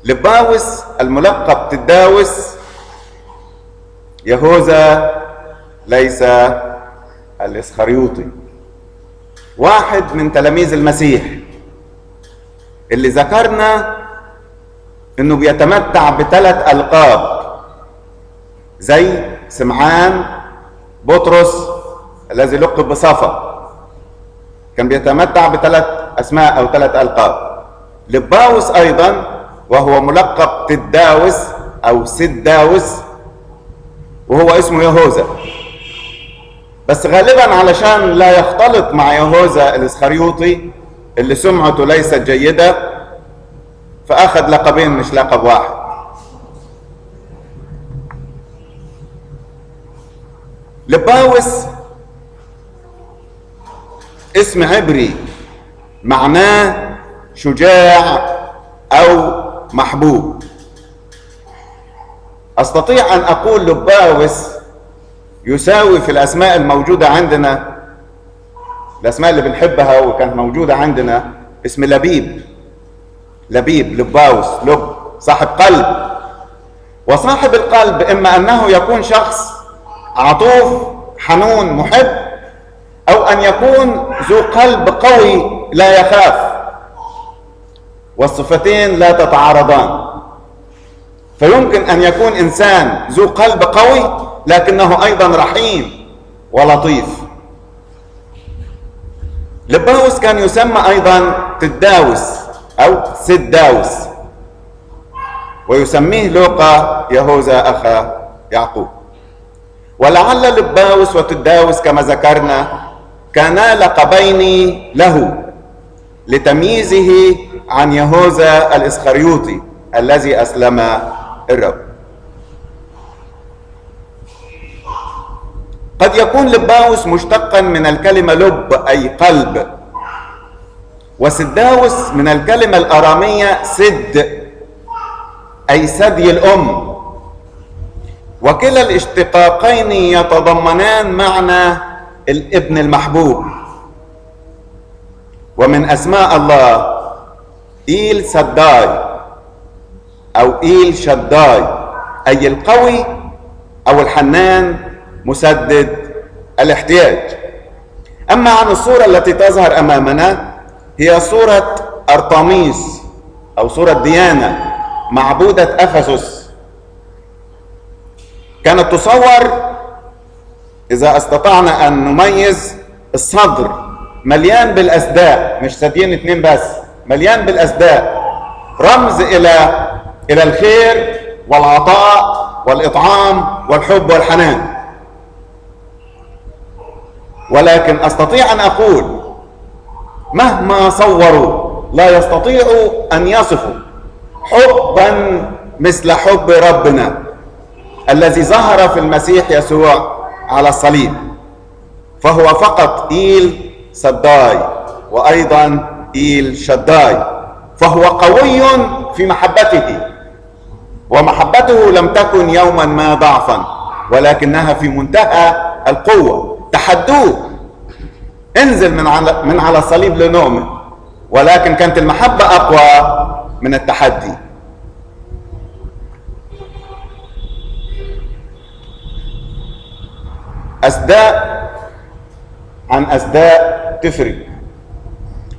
لباوس الملقب تداوس يهوذا ليس الإسخريوطي، واحد من تلاميذ المسيح اللي ذكرنا انه بيتمتع بثلاث ألقاب، زي سمعان بطرس الذي لقب بصفا كان بيتمتع بثلاث أسماء أو ثلاث ألقاب. لباوس أيضا وهو ملقب تداوس أو سداوس وهو اسمه يهوذا، بس غالبا علشان لا يختلط مع يهوذا الإسخريوطي اللي سمعته ليست جيدة فأخذ لقبين مش لقب واحد. لباوس اسم عبري معناه شجاع أو محبوب. أستطيع أن أقول لباوس يساوي في الأسماء الموجودة عندنا، الأسماء اللي بنحبها وكانت موجودة عندنا، اسم لبيب، لباوس، لب صاحب قلب. وصاحب القلب إما أنه يكون شخص عطوف حنون محب، أو أن يكون ذو قلب قوي لا يخاف، والصفتين لا تتعارضان. فيمكن أن يكون إنسان ذو قلب قوي لكنه أيضا رحيم ولطيف. لباوس كان يسمى أيضا تداوس أو سداوس، ويسميه لوقا يهوذا أخا يعقوب. ولعل لباوس وتداوس كما ذكرنا كانا لقبين له لتمييزه عن يهوذا الإسخريوطي الذي أسلم الرب. قد يكون لباوس مشتقا من الكلمة لب أي قلب، وسداوس من الكلمة الأرامية سد أي ثدي الأم، وكلا الاشتقاقين يتضمنان معنى الابن المحبوب. ومن أسماء الله إيل سداي أو إيل شداي أي القوي أو الحنان مسدد الاحتياج. أما عن الصورة التي تظهر أمامنا هي صورة أرطميس أو صورة ديانا معبودة أفسس، كانت تصور إذا استطعنا أن نميز الصدر مليان بالأسداء، مش ثديين اتنين بس، مليان بالأسداء، رمز إلى الخير والعطاء والإطعام والحب والحنان. ولكن أستطيع أن أقول مهما صوروا لا يستطيعوا أن يصفوا حبا مثل حب ربنا الذي ظهر في المسيح يسوع على الصليب، فهو فقط إيل سداي وأيضا إيل شداي، فهو قوي في محبته، ومحبته لم تكن يوما ما ضعفا ولكنها في منتهى القوة. تحدوه انزل من على الصليب لنؤمن، ولكن كانت المحبة أقوى من التحدي. أسداء عن أسداء تفرق،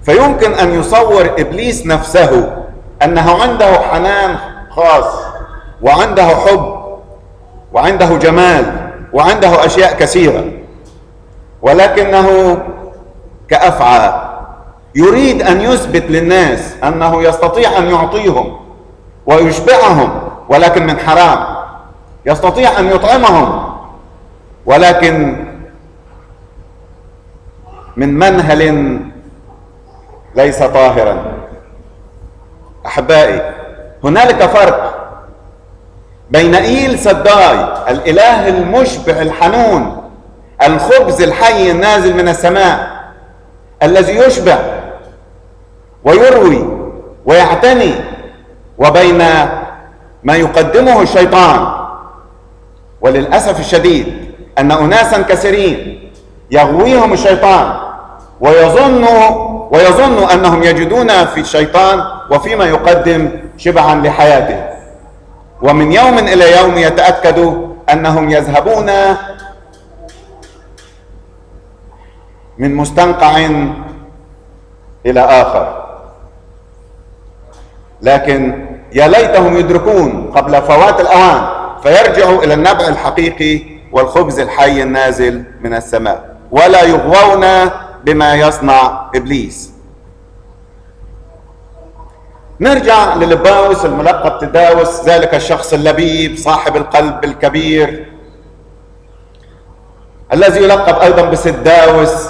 فيمكن أن يصور إبليس نفسه أنه عنده حنان خاص وعنده حب وعنده جمال وعنده أشياء كثيرة، ولكنه كأفعى يريد أن يثبت للناس أنه يستطيع أن يعطيهم ويشبعهم ولكن من حرام، يستطيع أن يطعمهم ولكن من منهل ليس طاهرا. أحبائي، هنالك فرق بين إيل سداي الإله المشبع الحنون الخبز الحي النازل من السماء الذي يشبع ويروي ويعتني، وبين ما يقدمه الشيطان. وللأسف الشديد أن أناسا كثيرين يغويهم الشيطان ويظنوا أنهم يجدون في الشيطان وفيما يقدم شبعا لحياته، ومن يوم إلى يوم يتأكدوا أنهم يذهبون من مستنقع إلى آخر. لكن يا ليتهم يدركون قبل فوات الأوان فيرجعوا إلى النبع الحقيقي والخبز الحي النازل من السماء، ولا يغوون بما يصنع إبليس. نرجع للباوس الملقب تداوس، ذلك الشخص اللبيب صاحب القلب الكبير الذي يلقب أيضا بسداوس،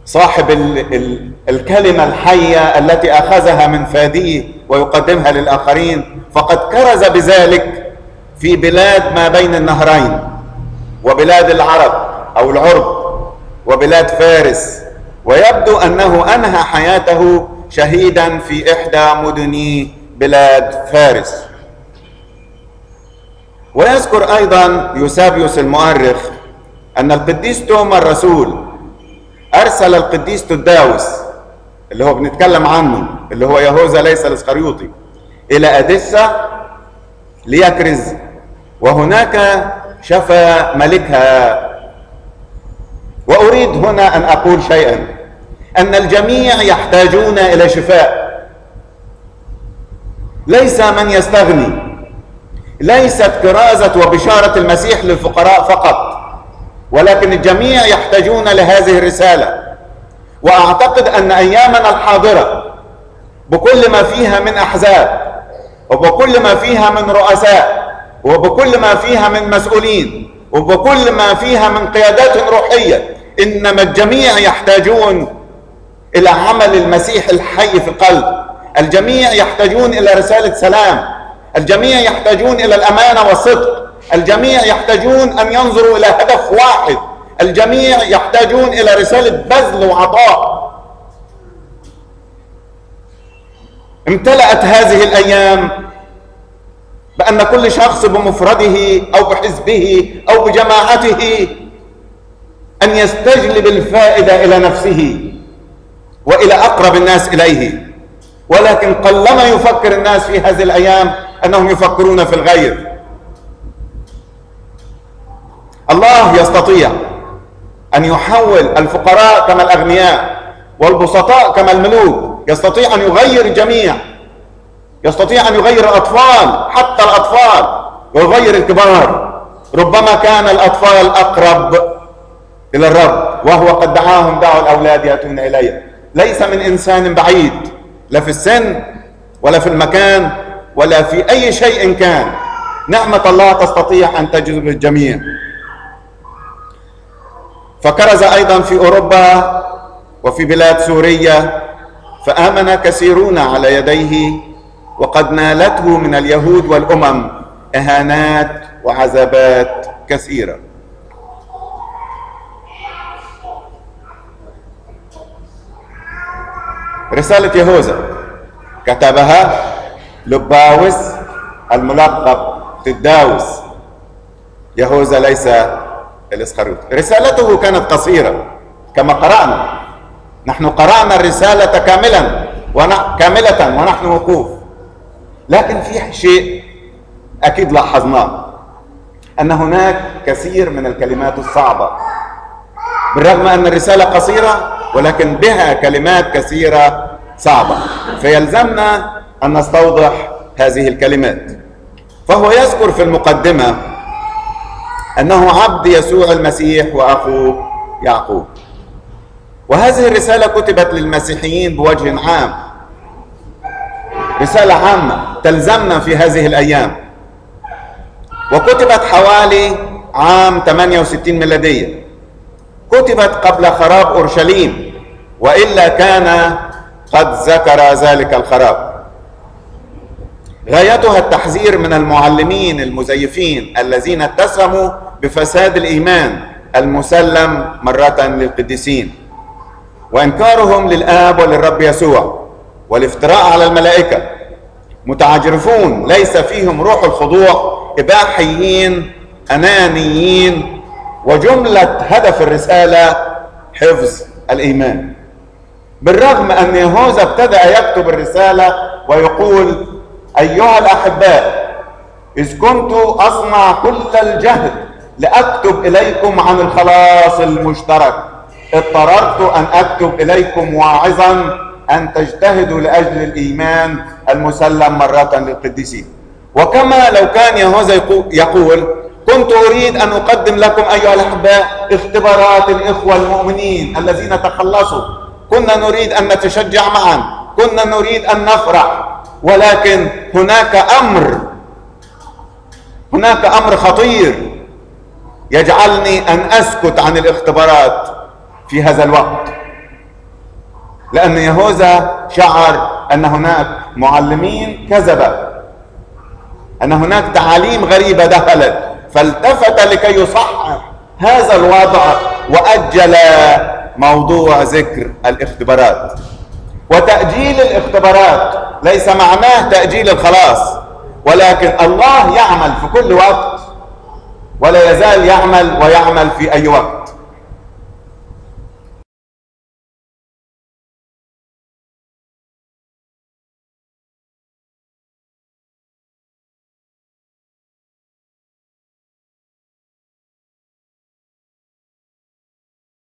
صاحب الكلمة الحية التي أخذها من فاديه ويقدمها للآخرين، فقد كرز بذلك في بلاد ما بين النهرين، وبلاد العرب أو العرب وبلاد فارس، ويبدو أنه أنهى حياته شهيدا في إحدى مدن بلاد فارس. ويذكر أيضا يوسابيوس المؤرخ أن القديس توما الرسول أرسل القديس تداوس اللي هو بنتكلم عنه، اللي هو يهوذا ليس الإسخريوطي، إلى أديسا ليكرز، وهناك شفى ملكها. وأريد هنا أن أقول شيئا، أن الجميع يحتاجون إلى شفاء، ليس من يستغني، ليست كرازة وبشارة المسيح للفقراء فقط، ولكن الجميع يحتاجون لهذه الرسالة. وأعتقد أن أيامنا الحاضرة بكل ما فيها من أحزاب، وبكل ما فيها من رؤساء، وبكل ما فيها من مسؤولين، وبكل ما فيها من قيادات روحية، إنما الجميع يحتاجون إلى عمل المسيح الحي في القلب. الجميع يحتاجون إلى رسالة سلام، الجميع يحتاجون إلى الأمانة والصدق، الجميع يحتاجون أن ينظروا إلى هدف واحد، الجميع يحتاجون إلى رسالة بذل وعطاء. امتلأت هذه الأيام بأن كل شخص بمفرده أو بحزبه أو بجماعته أن يستجلب الفائدة إلى نفسه وإلى أقرب الناس إليه، ولكن قلما يفكر الناس في هذه الأيام أنهم يفكرون في الغير. الله يستطيع أن يحول الفقراء كما الأغنياء والبسطاء كما الملوك، يستطيع أن يغير الجميع، يستطيع أن يغير الأطفال، حتى الأطفال، ويغير الكبار. ربما كان الأطفال أقرب إلى الرب، وهو قد دعاهم، دعوا الأولاد يأتون إليه، ليس من إنسان بعيد، لا في السن ولا في المكان ولا في أي شيء كان. نعمة الله تستطيع أن تجذب الجميع. فكرز أيضا في أوروبا وفي بلاد سوريا، فآمن كثيرون على يديه، وقد نالته من اليهود والأمم إهانات وعذابات كثيرة. رسالة يهوذا كتبها لباوس الملقب تداوس، يهوذا ليس الإسخريوطي. رسالته كانت قصيرة كما قرأنا، نحن قرأنا الرسالة كاملة ونحن وقوف، لكن في شيء أكيد لاحظناه، أن هناك كثير من الكلمات الصعبة، بالرغم أن الرسالة قصيرة ولكن بها كلمات كثيرة صعبة، فيلزمنا أن نستوضح هذه الكلمات. فهو يذكر في المقدمة أنه عبد يسوع المسيح وأخوه يعقوب، وهذه الرسالة كتبت للمسيحيين بوجه عام، رسالة عامة تلزمنا في هذه الأيام، وكتبت حوالي عام 68 ميلادية، كتبت قبل خراب أورشليم، وإلا كان قد ذكر ذلك الخراب. غايتها التحذير من المعلمين المزيفين الذين اتسموا بفساد الإيمان المسلم مرة للقديسين، وإنكارهم للآب وللرب يسوع، والافتراء على الملائكة، متعجرفون ليس فيهم روح الخضوع، إباحيين أنانيين، وجملة هدف الرسالة حفظ الإيمان. بالرغم أن يهوذا ابتدأ يكتب الرسالة ويقول: أيها الأحباء، إذ كنت أصنع كل الجهد لأكتب إليكم عن الخلاص المشترك، اضطررت أن أكتب إليكم واعظا أن تجتهدوا لأجل الإيمان المسلم مرة للقديسين. وكما لو كان يهوذا يقول: كنت أريد أن أقدم لكم أيها الأحباء اختبارات الإخوة المؤمنين الذين تخلصوا، كنا نريد أن نتشجع معا، كنا نريد أن نفرح، ولكن هناك أمر خطير يجعلني أن أسكت عن الاختبارات في هذا الوقت. لأن يهوذا شعر أن هناك معلمين كذبة، أن هناك تعاليم غريبة دخلت، فالتفت لكي يصحح هذا الوضع وأجل موضوع ذكر الاختبارات. وتأجيل الاختبارات ليس معناه تأجيل الخلاص، ولكن الله يعمل في كل وقت، ولا يزال يعمل ويعمل في أي وقت.